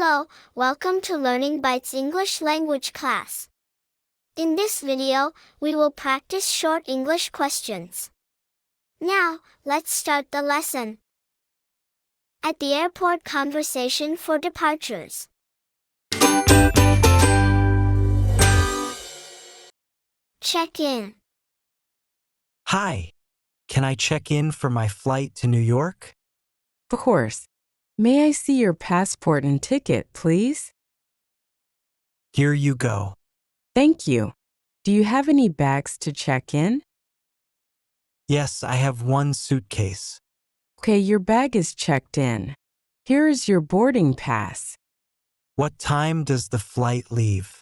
Hello, welcome to Learning Bytes English language class. In this video, we will practice short English questions. Now, let's start the lesson. At the airport, conversation for departures. Check in. Hi, can I check in for my flight to New York? Of course. May I see your passport and ticket, please? Here you go. Thank you. Do you have any bags to check in? Yes, I have one suitcase. Okay, your bag is checked in. Here is your boarding pass. What time does the flight leave?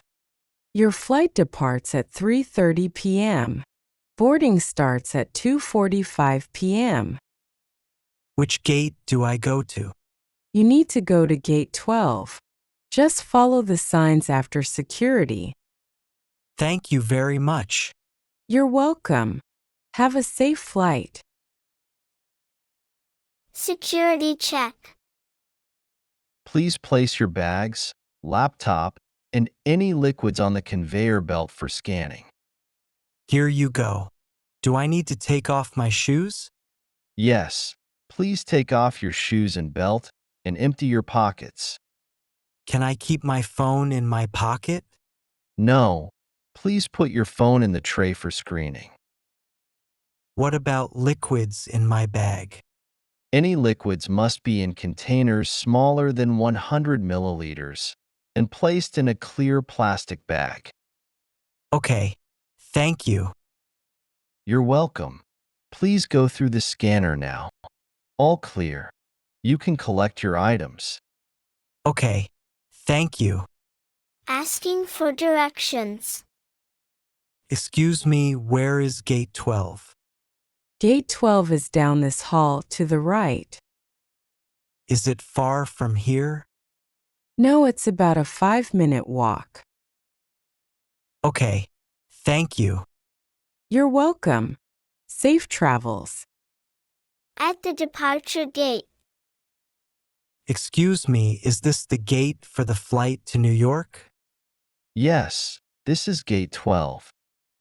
Your flight departs at 3:30 p.m. Boarding starts at 2:45 p.m. Which gate do I go to? You need to go to gate 12. Just follow the signs after security. Thank you very much. You're welcome. Have a safe flight. Security check. Please place your bags, laptop, and any liquids on the conveyor belt for scanning. Here you go. Do I need to take off my shoes? Yes, please take off your shoes and belt and empty your pockets. Can I keep my phone in my pocket? No, please put your phone in the tray for screening. What about liquids in my bag? Any liquids must be in containers smaller than 100 milliliters and placed in a clear plastic bag. Okay, thank you. You're welcome. Please go through the scanner now. All clear. You can collect your items. Okay, thank you. Asking for directions. Excuse me, where is gate 12? Gate 12 is down this hall to the right. Is it far from here? No, it's about a 5-minute walk. Okay, thank you. You're welcome. Safe travels. At the departure gate. Excuse me, is this the gate for the flight to New York? Yes, this is gate 12.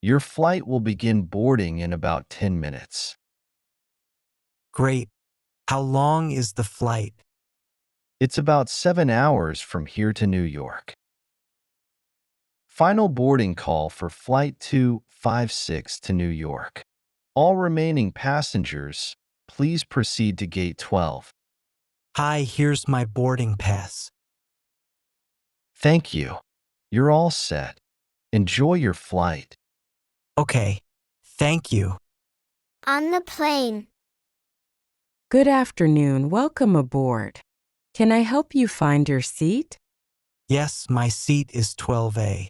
Your flight will begin boarding in about 10 minutes. Great. How long is the flight? It's about 7 hours from here to New York. Final boarding call for Flight 256 to New York. All remaining passengers, please proceed to gate 12. Hi, here's my boarding pass. Thank you. You're all set. Enjoy your flight. Okay, thank you. On the plane. Good afternoon. Welcome aboard. Can I help you find your seat? Yes, my seat is 12A.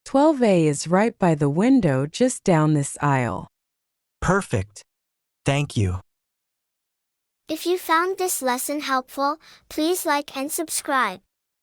12A is right by the window just down this aisle. Perfect. Thank you. If you found this lesson helpful, please like and subscribe.